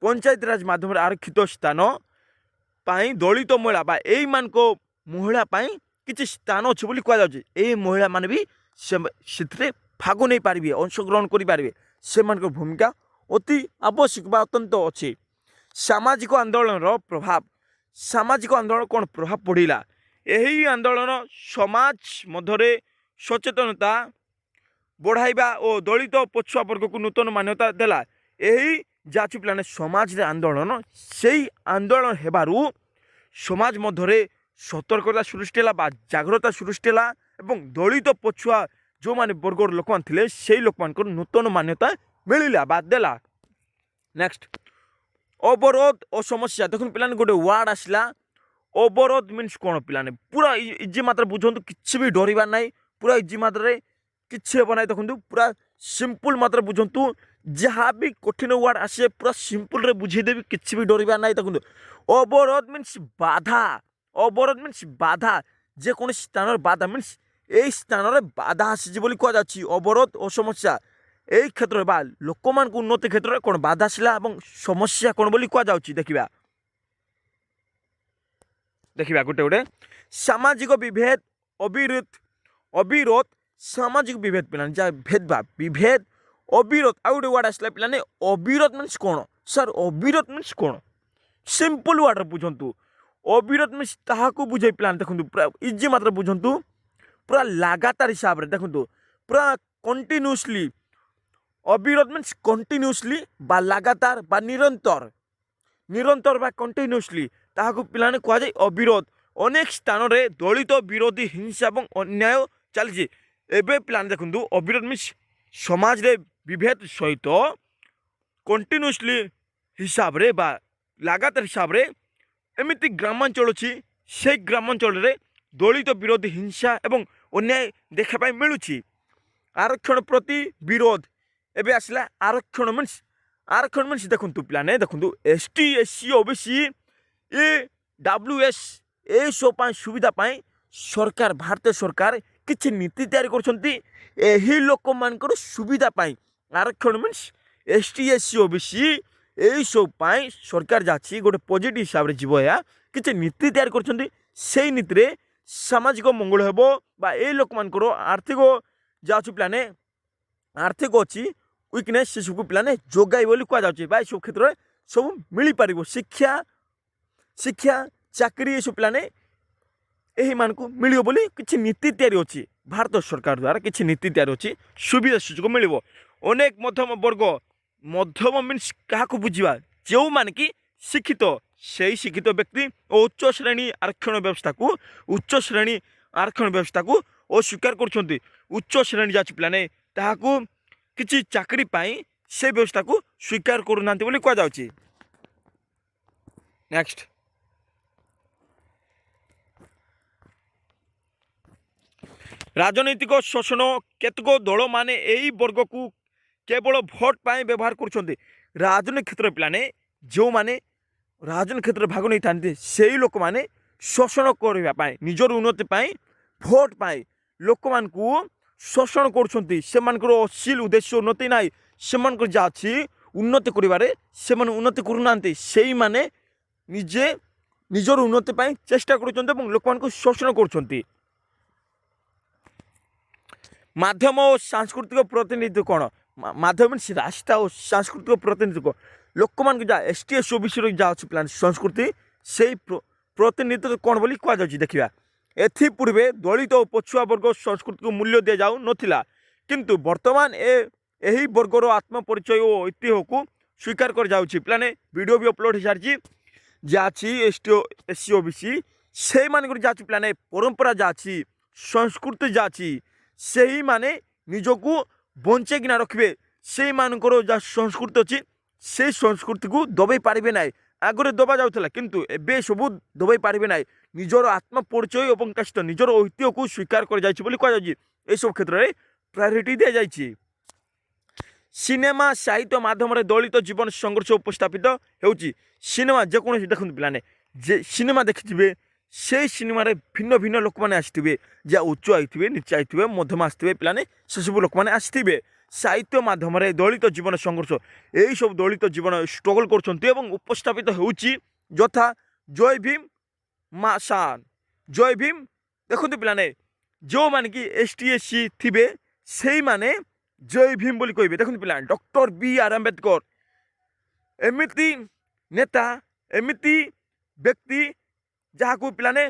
पंचायत राज माध्यम आरक्षित स्थान पाई दलित महिला बा एई मान को महिला पाई किछि स्थान अच्छे बोली कह जाउछि ए महिला माने भी से भाग नहीं पारे अंशग्रहण करें से भूमिका अति आवश्यक बा अत्यंत अच्छे। सामाजिक आंदोलन प्रभाव सामाजिक आंदोलन कौन प्रभाव पड़ा यही आंदोलन समाज मध्य सचेतनता बढ़ाइबा और दलित पछुआ वर्ग को नूतन मान्यता देला यही जाति पिलाने समाज रे आंदोलन से आंदोलन हेबारु समाज मध्य सतर्कता सृष्टि है जागृता सृष्टि है और दलित पछुआ जो माने वर्गर लोक थे से लोक नूतन मान्यता मिलला बा देला। नेक्स्ट अवरोध और समस्या देखो पिलाने गोटे वार्ड आसला अवरोध मीन्स कौन पिलाने पूरा इजी मात्रा बुझंतु किसी भी डरबार ना पूरा इजी मात्रा किसी हे ना देखो पूरा सिंपल मात्रा बुझंतु जहाँ भी कठिन वार्ड आसे पूरा सिंपल रे बुझेदेवी किसी भी डरबार ना देखो अवरोध मीन्स बाधा जेकोसी स्थान बाधा मीन्स यही स्थान में बाधा आसी बोली कह जा अवरोध और समस्या यही क्षेत्र में लोक मान उन्नति क्षेत्र में कौन बाधा आसला समस्या कौन बोली कह जा देखा देखा गोटे गोटे सामाजिक विभेद अविरोध सामाजिक विभेद पिलाने जहाँ भेदभाव विभेद अविरोध आउ गोटे वार्ड आसला पिलाने अविरोध मीन्स कौन सर अविरोध मीन्स कौन सिंपल वार्ड बुझंतु अविरोध मीन्स ताहाकू बुझे पिलाने देखो पूरा इजी मात्रा बुझंतु पूरा लगातार हिसाब से देखो पूरा कंटिन्यूसली अविरत मीन्स कंटिन्यूअसली बा लगातार बा निरंतर निरंतर बा कंटिन्यूअसली ताहाकू पिलाने कह जाए अविरोध अनेक स्थान में दलित विरोधी हिंसा और अन्याय चलती एवं पिलाने देखु अविरोध मीन्स समाज रे विभेद सहित कंटिन्यूअसली हिसाब रे बा लगातार हिसाब रे एमती ग्रामांचल अच्छी से ग्रामांचल रे दलित विरोधी हिंसा एवं अन्याय देखापी मिलूँ आरक्षण प्रति विरोध एवं आसला आरक्षण मीन्स देखु पाने देखु S T S C OBC AWS ए सब सुविधा सरकार भारतीय सरकार किसी नीति तैयारी कर लोक मान सुविधा आरक्षण means S T S C OBC यही सब सरकार जाची गोटे पॉजिटिव हिसाब से जीव या किसी नीति तैयारी कर नीति रे सामाजिक मंगल हेबो बा ए लोक मानकर आर्थिक जाऊँ पिलाने आर्थिक अच्छी वीकनेस से सब पिलाने जोगाई बोली कहुच्छे बा सब क्षेत्र में सब मिल पार शिक्षा शिक्षा चाकरी ये सब पिलाने यही मानक मिल बोली किसी नीति तैयारी अच्छी भारत सरकार द्वारा किसी नीति तैयारी अच्छी सुविधा सुजोग मिल अनेक मध्यम वर्ग मध्यम मीन्स क्या बुझा जो मान कि शिक्षित से शिक्षित व्यक्ति और उच्च श्रेणी आरक्षण व्यवस्था को उच्च श्रेणी आरक्षण व्यवस्था को अस्वीकार कर उच्च श्रेणी जा पिलाने ताहाकू किसी चाकरी पाई से व्यवस्था को स्वीकार करूना बोली कहुच्छे। नेक्स्ट राजनैतिक शोषण केतक दल माने यही वर्ग को केवल भोट पाए व्यवहार कर राजनीति क्षेत्र पिलाने जो माने राजनीति क्षेत्र भाग नहीं था से लोक माने शोषण करने निजर उन्नति भोट पाए लोक मान को शोषण कर अश्लील उद्देश्य उन्नति ना से जा उन्नति कर उन्नति करूना से माने निजे निजर उन्नति चेष्टा कर लोक मान को शोषण कर माध्यम और सांस्कृतिक प्रतिनिधित्व कौन माध्यम मीन्स रास्ता और सांस्कृतिक प्रतिनिधित्व लोक मान जा एस टी एस ओबीसी जा प्लान संस्कृति से प्रतिनिधित्व कौन बोली कहुच्छे देखा एथिपूर्वे दलित और पछुआ वर्ग संस्कृति को मूल्य दि जाऊ नथिला किंतु वर्तमान यही वर्गर आत्मपरिचय और ऐतिह्य को स्वीकार कर जाउछि प्लाने वीडियो भी अपलोड हो सारी जाची S T S C OBC से मान जा प्लाने परंपरा जाची संस्कृति जाची से ही माने निजको बंचेकिना रखिए से मानकर जहाँ संस्कृति अच्छी से संस्कृति को दबाई पारे ना आगरे दबा जाऊला किंतु एबे सबू दबाई पारे ना निजर आत्मपरिचय और कष्ट निजर ऐतिह्य को स्वीकार कर सब क्षेत्र में प्रायोरिटी दि जाइए। सिनेमा साहित्य माध्यम दलित जीवन संघर्ष उपस्थापित होउची सिनेमा जेकोसी देखते पिलाने जे सिनेमा देखिए से सिनेमा भिन्न भिन्न लोक मैंने आसवे जहाँ उच्च आईथे नीचे आईथे मध्यम आसवे पिलाने से सब लोक मैंने आसवे साहित्य माध्यम दलित जीवन संघर्ष यही सब दलित जीवन स्ट्रगल कर उपस्थापित होउची यथा जय भीम मासान जय भीम देखते पिलाने जो मान कि एस टी एस सी थे से माने जय भीम बोली कहे देखते पिला डॉक्टर BR अम्बेडकर एमिति नेता एमिति व्यक्ति जहाँ को पिलाने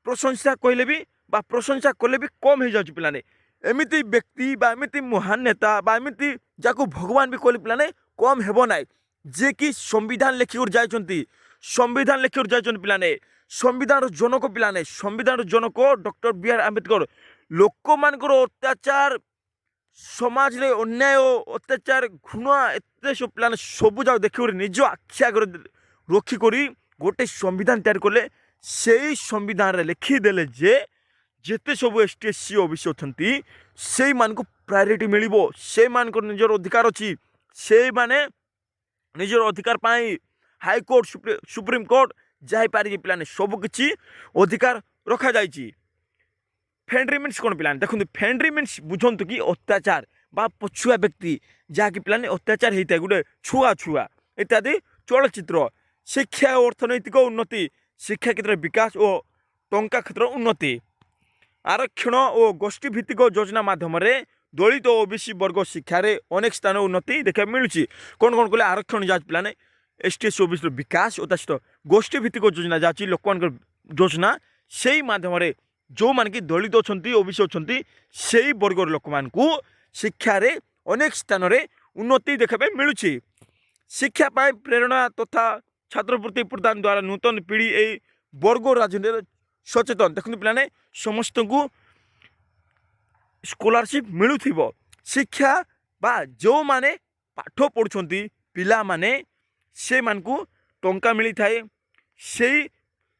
प्रशंसा कहले भी बा प्रशंसा कले भी कम हो जाए पिलाने एमिति व्यक्ति बा एमिति महान नेता बा एमिति जहाँ भगवान भी कहले पिलाने कम हेब ना जे कि संविधान लेखिक जाइछन्ति संविधान लेखिक जाइछन्ति पिलाने संविधान जनक पिलाने संविधान जनक डॉक्टर BR अम्बेडकर लोक मानकर अत्याचार समाज रे अन्याय अत्याचार घृणा एत सब पिलाने सबू जाक देख निज आखि आगे रखिक गोटे संविधान तैयार कले से संविधान रे लिखिदेले जे जेते सब S T S C OBC अच्छी से मान को प्रायोरिटी मिलिबो से मान को निजर अधिकार अच्छी से माने निजर अधिकार पाई हाईकोर्ट सुप्रीम कोर्ट जाई पारि पिलाने सबकि अधिकार रखा जाइए। फेंड्री मीन्स कौन पिलाने देखते फेंड्री मीन्स बुझंतु कि अत्याचार बा पछुआ व्यक्ति जहाँकि पिलाने अत्याचार होता है गोटे छुआ छुआ इत्यादि चलचित्र शिक्षा और अर्थनैतिक उन्नति शिक्षा क्षेत्र विकास और टंका क्षेत्र उन्नति आरक्षण और गोष्ठी भित्तिक योजना माध्यम दलित और ओबीसी वर्ग शिक्षार अनेक स्थान उन्नति देखा मिलूँ कौन कौन कले आरक्षण जा पिलाने S T S C OBC विकास और सहित गोष्ठी भित्तिक योजना जाची लोक योजना से माध्यम जो मान कि दलित अच्छा ओबीसी अच्छा से वर्गर लोक मान को शिक्षार ଅନେକ ସ୍ଥାନରେ ଉନ୍ନତି ଦେଖିବା ପାଇଁ ମିଳୁଛି। ଶିକ୍ଷା ପାଇଁ ପ୍ରେରଣା ତଥା ଛାତ୍ରବୃତ୍ତି ପ୍ରଦାନ ଦ୍ୱାରା ନୂତନ ପିଢ଼ି ଏହି ବର୍ଗ ରାଜନୀତିରେ ସଚେତନ। ଦେଖନ୍ତୁ ପିଲାମାନେ ସମସ୍ତଙ୍କୁ ସ୍କଲାରସିପ୍ ମିଳୁଥିବ। ଶିକ୍ଷା ବା ଯେଉଁମାନେ ପାଠ ପଢ଼ୁଛନ୍ତି ପିଲାମାନେ ସେମାନଙ୍କୁ ଟଙ୍କା ମିଳିଥାଏ। ସେଇ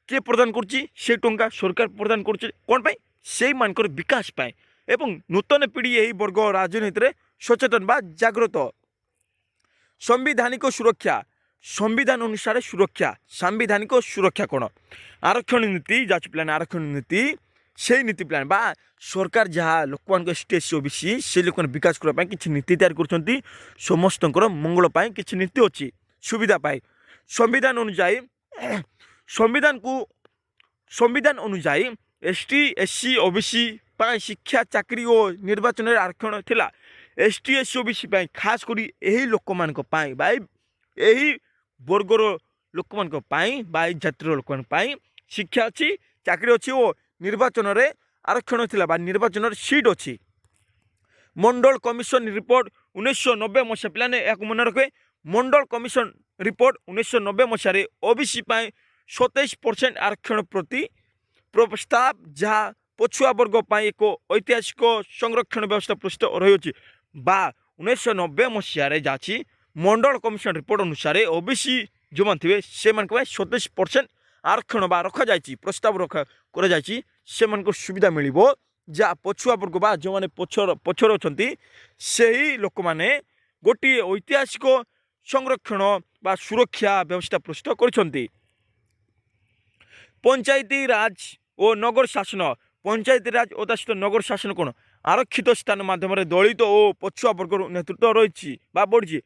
କିଏ ପ୍ରଦାନ କରୁଛି? ସେ ଟଙ୍କା ସରକାର ପ୍ରଦାନ କରୁଛି କ'ଣ ପାଇଁ? ସେଇମାନଙ୍କର ବିକାଶ ପାଇଁ ଏବଂ ନୂତନ ପିଢ଼ି ଏହି ବର୍ଗ ରାଜନୀତିରେ ସଚେତନ ବା ଜାଗ୍ରତ। ସାମ୍ବିଧାନିକ ସୁରକ୍ଷା, ସମ୍ବିଧାନ ଅନୁସାରେ ସୁରକ୍ଷା। ସାମ୍ବିଧାନିକ ସୁରକ୍ଷା କ'ଣ? ଆରକ୍ଷଣ ନୀତି ଯାଉଛି ପିଲାମାନେ, ଆରକ୍ଷଣ ନୀତି ସେଇ ନୀତି ପ୍ଲାନ୍ ବା ସରକାର ଯାହା ଲୋକମାନଙ୍କ ST SC OBC ସେ ଲୋକମାନେ ବିକାଶ କରିବା ପାଇଁ କିଛି ନୀତି ତିଆରି କରୁଛନ୍ତି। ସମସ୍ତଙ୍କର ମଙ୍ଗଳ ପାଇଁ କିଛି ନୀତି ଅଛି ସୁବିଧା ପାଇଁ। ସମ୍ବିଧାନ ଅନୁଯାୟୀ ସମ୍ବିଧାନ ଅନୁଯାୟୀ ST SC OBC ପାଇଁ ଶିକ୍ଷା, ଚାକିରି ଓ ନିର୍ବାଚନରେ ଆରକ୍ଷଣ ଥିଲା। ST SC OBC ପାଇଁ ଖାସ କରି ଏହି ଲୋକମାନଙ୍କ ପାଇଁ ବା ଏହି ବର୍ଗର ଲୋକମାନଙ୍କ ପାଇଁ ବା ଏହି ଜାତିର ଲୋକମାନଙ୍କ ପାଇଁ ଶିକ୍ଷା ଅଛି, ଚାକିରି ଅଛି ଓ ନିର୍ବାଚନରେ ଆରକ୍ଷଣ ଥିଲା ବା ନିର୍ବାଚନରେ ସିଟ୍ ଅଛି। ମଣ୍ଡଳ କମିଶନ ରିପୋର୍ଟ 1990 ମସିହା, ପିଲାମାନେ ଏହାକୁ ମନେ ରଖିବେ। ମଣ୍ଡଳ କମିଶନ ରିପୋର୍ଟ 1990 ମସିହାରେ OBC ପାଇଁ 27% ଆରକ୍ଷଣ ପ୍ରତି ପ୍ରସ୍ତାବ, ଯାହା ପଛୁଆ ବର୍ଗ ପାଇଁ ଏକ ଐତିହାସିକ ସଂରକ୍ଷଣ ବ୍ୟବସ୍ଥା ପ୍ରସ୍ତୁତ ରହିଅଛି। ବା 1990 ମସିହାରେ ଯାଉଛି ମଣ୍ଡଳ କମିଶନ ରିପୋର୍ଟ ଅନୁସାରେ OBC ଯେଉଁମାନେ ଥିବେ ସେମାନଙ୍କ ପାଇଁ 27% ଆରକ୍ଷଣ ବା ରଖାଯାଇଛି, ପ୍ରସ୍ତାବ କରାଯାଇଛି। ସେମାନଙ୍କୁ ସୁବିଧା ମିଳିବ। ଯାହା ପଛୁଆ ବର୍ଗ ବା ଯେଉଁମାନେ ପଛରେ ଅଛନ୍ତି ସେହି ଲୋକମାନେ ଗୋଟିଏ ଐତିହାସିକ ସଂରକ୍ଷଣ ବା ସୁରକ୍ଷା ବ୍ୟବସ୍ଥା ପ୍ରସ୍ତୁତ କରିଛନ୍ତି। ପଞ୍ଚାୟତି ରାଜ ଓ ନଗର ଶାସନ। ପଞ୍ଚାୟତି ରାଜ ଓ ତା ସହିତ ନଗର ଶାସନ କ'ଣ? ଆରକ୍ଷିତ ସ୍ଥାନ ମାଧ୍ୟମରେ ଦଳିତ ଓ ପଛୁଆ ବର୍ଗର ନେତୃତ୍ୱ ରହିଛି ବା ବଢ଼ିଛି।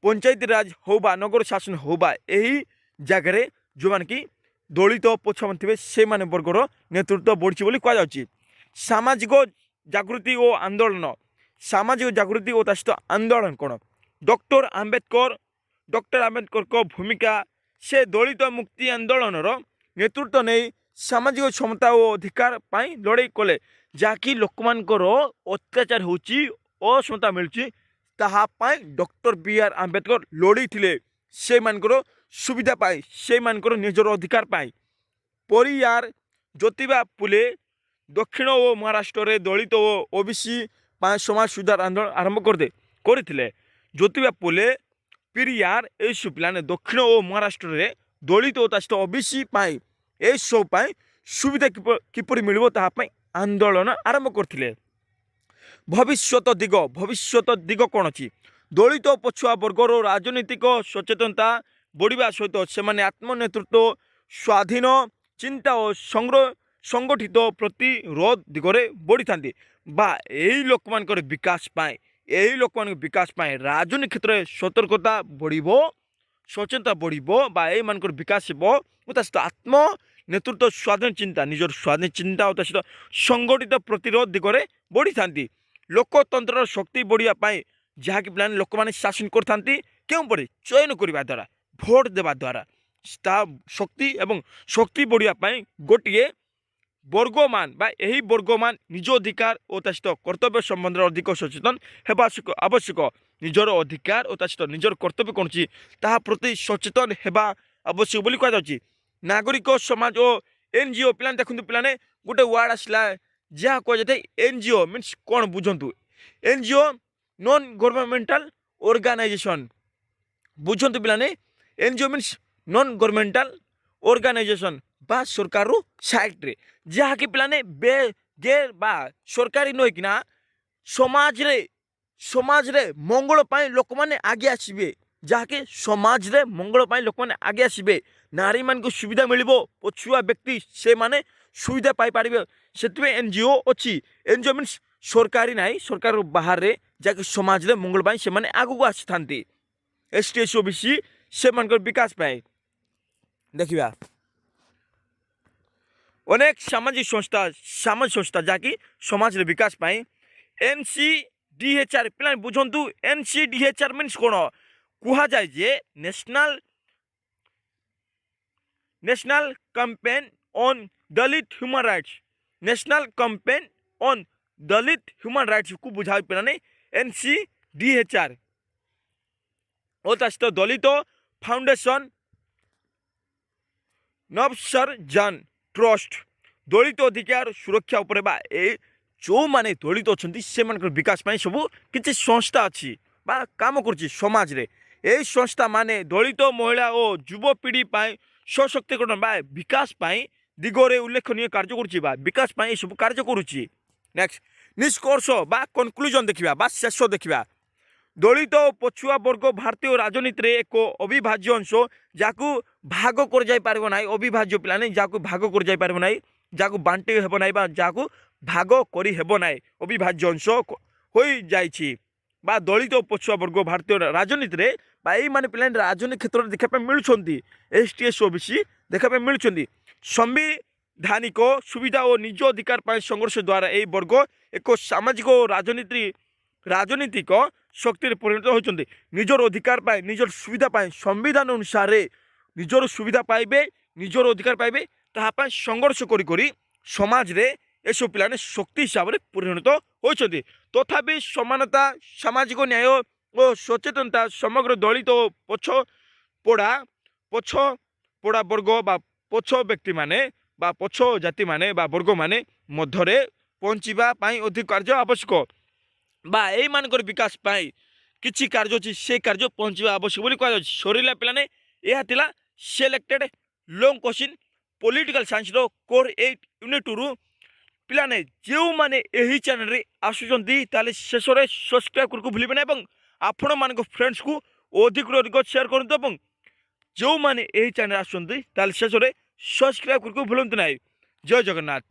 ପଞ୍ଚାୟତି ରାଜ ହେଉ ବା ନଗର ଶାସନ ହେଉ ବା ଏହି ଜାଗାରେ ଯେଉଁମାନେ କି ଦଳିତ ପଛୁଆ ଥିବେ ସେମାନେ ବର୍ଗର ନେତୃତ୍ୱ ବଢ଼ିଛି ବୋଲି କୁହାଯାଉଛି। ସାମାଜିକ ଜାଗୃତି ଓ ଆନ୍ଦୋଳନ। ସାମାଜିକ ଜାଗୃତି ଓ ତା ସହିତ ଆନ୍ଦୋଳନ କ'ଣ? ଡକ୍ଟର ଆମ୍ବେଦକରଙ୍କ ଭୂମିକା। ସେ ଦଳିତ ମୁକ୍ତି ଆନ୍ଦୋଳନର ନେତୃତ୍ୱ ନେଇ ସାମାଜିକ କ୍ଷମତା ଓ ଅଧିକାର ପାଇଁ ଲଢ଼େଇ କଲେ। ଯାହାକି ଲୋକମାନଙ୍କର ଅତ୍ୟାଚାର ହେଉଛି, ଅସମତା ମିଳୁଛି, ତାହା ପାଇଁ ଡକ୍ଟର BR ଆମ୍ବେଦକର ଲଢ଼ିଥିଲେ ସେମାନଙ୍କର ସୁବିଧା ପାଇଁ, ସେମାନଙ୍କର ନିଜର ଅଧିକାର ପାଇଁ। ପରିୟାର ଜ୍ୟୋତିବା ଫୁଲେ ଦକ୍ଷିଣ ଓ ମହାରାଷ୍ଟ୍ରରେ ଦଳିତ ଓ OBC ପାଇଁ ସମାଜ ସୁଧାର ଆନ୍ଦୋଳନ ଆରମ୍ଭ କରିଥିଲେ। ଜ୍ୟୋତିବା ଫୁଲେ, ପିରିୟାର ଏହିସବୁ ପିଲାମାନେ ଦକ୍ଷିଣ ଓ ମହାରାଷ୍ଟ୍ରରେ ଦଳିତ ଓ ତା ସହିତ OBC ପାଇଁ ଏସବୁ ପାଇଁ ସୁବିଧା କିପରି ମିଳିବ ତାହା ପାଇଁ ଆନ୍ଦୋଳନ ଆରମ୍ଭ କରିଥିଲେ। ଭବିଷ୍ୟତ ଦିଗ କ'ଣ ଅଛି? ଦଳିତ ପଛୁଆ ବର୍ଗର ରାଜନୈତିକ ସଚେତନତା ବଢ଼ିବା ସହିତ ସେମାନେ ଆତ୍ମନେତୃତ୍ୱ, ସ୍ୱାଧୀନ ଚିନ୍ତା ଓ ସଂଗଠିତ ପ୍ରତିରୋଧ ଦିଗରେ ବଢ଼ିଥାନ୍ତି। ବା ଏହି ଲୋକମାନଙ୍କର ବିକାଶ ପାଇଁ ରାଜନୀତି କ୍ଷେତ୍ରରେ ସତର୍କତା ବଢ଼ିବ, ସଚେତନତା ବଢ଼ିବ ବା ଏଇମାନଙ୍କର ବିକାଶ ହେବ ଓ ତା ସହିତ ଆତ୍ମ ନେତୃତ୍ୱ, ସ୍ୱାଧୀନ ଚିନ୍ତା, ନିଜର ସ୍ୱାଧୀନ ଚିନ୍ତା ଓ ତା ସହିତ ସଂଗଠିତ ପ୍ରତିରୋଧ ଦିଗରେ ବଢ଼ିଥାନ୍ତି। ଲୋକତନ୍ତ୍ରର ଶକ୍ତି ବଢ଼ିବା ପାଇଁ, ଯାହାକି ପିଲାମାନେ ଲୋକମାନେ ଶାସନ କରିଥାନ୍ତି କେଉଁପରି? ଚୟନ କରିବା ଦ୍ୱାରା, ଭୋଟ ଦେବା ଦ୍ୱାରା। ତା ଶକ୍ତି ବଢ଼ିବା ପାଇଁ ଗୋଟିଏ ବର୍ଗମାନ ବା ଏହି ବର୍ଗମାନ ନିଜ ଅଧିକାର ଓ ତା ସହିତ କର୍ତ୍ତବ୍ୟ ସମ୍ବନ୍ଧରେ ଅଧିକ ସଚେତନ ହେବା ଆବଶ୍ୟକ। ନିଜର ଅଧିକାର ଓ ତା ସହିତ ନିଜର କର୍ତ୍ତବ୍ୟ କ'ଣ ଅଛି ତାହା ପ୍ରତି ସଚେତନ ହେବା ଆବଶ୍ୟକ ବୋଲି କୁହାଯାଉଛି। ନାଗରିକ ସମାଜ ଓ NGO, ପିଲାମାନେ ଦେଖନ୍ତୁ, ପିଲାମାନେ ଗୋଟେ ୱାର୍ଡ ଆସିଲା ଯାହା କୁହାଯାଇଥାଏ NGO ମିନ୍ସ କ'ଣ ବୁଝନ୍ତୁ? NGO non governmental organisation. ବୁଝନ୍ତୁ ପିଲାମାନେ, NGO means non governmental organisation ବା ସରକାରରୁ ସାଇଟ୍ରେ, ଯାହାକି ପିଲାମାନେ ବା ସରକାରୀ ନୁହେଁକିନା ସମାଜରେ ମଙ୍ଗଳ ପାଇଁ ଲୋକମାନେ ଆଗେ ଆସିବେ। ଯାହାକି ସମାଜରେ ମଙ୍ଗଳ ପାଇଁ ଲୋକମାନେ ଆଗେ ଆସିବେ। ନାରୀମାନଙ୍କୁ ସୁବିଧା ମିଳିବ, ପଛୁଆ ବ୍ୟକ୍ତି ସେମାନେ ସୁବିଧା ପାଇପାରିବେ। ସେଥିପାଇଁ NGO ଅଛି। NGO ମିନ୍ସ ସରକାରୀ ନାହିଁ, ସରକାର ବାହାରେ ଯାହାକି ସମାଜରେ ମଙ୍ଗଳ ପାଇଁ ସେମାନେ ଆଗକୁ ଆସିଥାନ୍ତି। ST SC OBC ସେମାନଙ୍କର ବିକାଶ ପାଇଁ ଦେଖିବା। ଅନେକ ସାମାଜିକ ସଂସ୍ଥା ଯାହାକି ସମାଜର ବିକାଶ ପାଇଁ। NCDHR, ପିଲାମାନେ ବୁଝନ୍ତୁ, NCDHR ମିନ୍ସ କ'ଣ? କୁହାଯାଏ ଯେ national campaign on Dalit human rights. National campaign on Dalit human ରାଇଟ୍ସକୁ ବୁଝାଏ ପିଲାମାନେ NCDHR। DHR অর্থাৎ দলিত ফাউন্ডেশন নবসর জান ট্রষ্ট দলিত অধিকার সুরକ୍ଷା উপরে বা ଏ ଯେଉଁମାନେ ଦଳିତ ଅଛନ୍ତି ସେମାନଙ୍କର ବିକାଶ ପାଇଁ ସବୁ କିଛି ସଂସ୍ଥା ଅଛି ବା କାମ କରୁଛି ସମାଜରେ। ଏହି ସଂସ୍ଥା ମାନେ ଦଳିତ ମହିଳା ଓ ଯୁବପିଢ଼ି ପାଇଁ ସଶକ୍ତିକରଣ ବା ବିକାଶ ପାଇଁ ଦିଗରେ ଉଲ୍ଲେଖନୀୟ କାର୍ଯ୍ୟ କରୁଛି ବା ବିକାଶ ପାଇଁ ଏସବୁ କାର୍ଯ୍ୟ କରୁଛି। ନେକ୍ସଟ ନିଷ୍କର୍ଷ ବା କନକ୍ଲୁଜନ ଦେଖିବା ବା ଶେଷ ଦେଖିବା। ଦଳିତ ଓ ପଛୁଆ ବର୍ଗ ଭାରତୀୟ ରାଜନୀତିରେ ଏକ ଅବିଭାଜ୍ୟ ଅଂଶ ଯାହାକୁ ଭାଗ କରାଯାଇପାରିବ ନାହିଁ। ଅବିଭାଜ୍ୟ ପିଲାମାନେ ଯାହାକୁ ଭାଗ କରାଯାଇପାରିବ ନାହିଁ, ଯାହାକୁ ବାଣ୍ଟି ହେବ ନାହିଁ ବା ଯାହାକୁ ଭାଗ କରିହେବ ନାହିଁ, ଅବିଭାଜ୍ୟ ଅଂଶ ହୋଇଯାଇଛି। ବା ଦଳିତ ଓ ପଛୁଆ ବର୍ଗ ଭାରତୀୟ ରାଜନୀତିରେ ବା ଏଇମାନେ ପିଲାମାନେ ରାଜନୀତି କ୍ଷେତ୍ରରେ ଦେଖିବା ପାଇଁ ମିଳୁଛନ୍ତି। ST SC ଦେଖିବା ପାଇଁ ମିଳୁଛନ୍ତି। ସାମ୍ବିଧାନିକ ସୁବିଧା ଓ ନିଜ ଅଧିକାର ପାଇଁ ସଂଘର୍ଷ ଦ୍ୱାରା ଏହି ବର୍ଗ ଏକ ସାମାଜିକ ଓ ରାଜନୀତିକ ଶକ୍ତିରେ ପରିଣତ ହୋଇଛନ୍ତି। ନିଜର ଅଧିକାର ପାଇଁ ନିଜର ସୁବିଧା ପାଇଁ ସମ୍ବିଧାନ ଅନୁସାରେ ନିଜର ସୁବିଧା ପାଇବେ, ନିଜର ଅଧିକାର ପାଇବେ, ତାହା ପାଇଁ ସଂଘର୍ଷ କରି ସମାଜରେ ଏସବୁ ପିଲାମାନେ ଶକ୍ତି ହିସାବରେ ପରିଣତ ହୋଇଛନ୍ତି। ତଥାପି ସମାନତା, ସାମାଜିକ ନ୍ୟାୟ ଓ ସଚେତନତା ସମଗ୍ର ଦଳିତ ଓ ପଛପଡ଼ା ବର୍ଗ ବା ପଛ ବ୍ୟକ୍ତିମାନେ ବା ପଛ ଜାତିମାନେ ବା ବର୍ଗମାନେ ମଧ୍ୟରେ ପହଞ୍ଚିବା ପାଇଁ ଅଧିକ କାର୍ଯ୍ୟ ଆବଶ୍ୟକ ବା ଏଇମାନଙ୍କର ବିକାଶ ପାଇଁ କିଛି କାର୍ଯ୍ୟ ଅଛି, ସେ କାର୍ଯ୍ୟ ପହଞ୍ଚିବା ଆବଶ୍ୟକ ବୋଲି କୁହାଯାଉଛି। ସରିଲା ପିଲାମାନେ, ଏହା ଥିଲା ସିଲେକ୍ଟେଡ୍ ଲଙ୍ଗ କୋଶ୍ଚିନ୍ ପଲିଟିକାଲ ସାଇନ୍ସର କୋର୍ 8 ୟୁନିଟ୍ 2ରୁ। ପିଲାମାନେ ଯେଉଁମାନେ ଏହି ଚ୍ୟାନେଲରେ ଆସୁଛନ୍ତି ତାହେଲେ ଶେଷରେ ସବସ୍କ୍ରାଇବ୍ କରିବାକୁ ଭୁଲିବେ ନାହିଁ ଏବଂ ଆପଣମାନଙ୍କ ଫ୍ରେଣ୍ଡସ୍କୁ ଅଧିକରୁ ଅଧିକ ସେୟାର କରନ୍ତୁ ଏବଂ ଯେଉଁମାନେ ଏହି ଚ୍ୟାନେଲ ଆସୁଛନ୍ତି ତାହେଲେ ଶେଷରେ ସବସ୍କ୍ରାଇବ୍ କରିବାକୁ ଭୁଲନ୍ତୁ ନାହିଁ। ଜୟ ଜଗନ୍ନାଥ।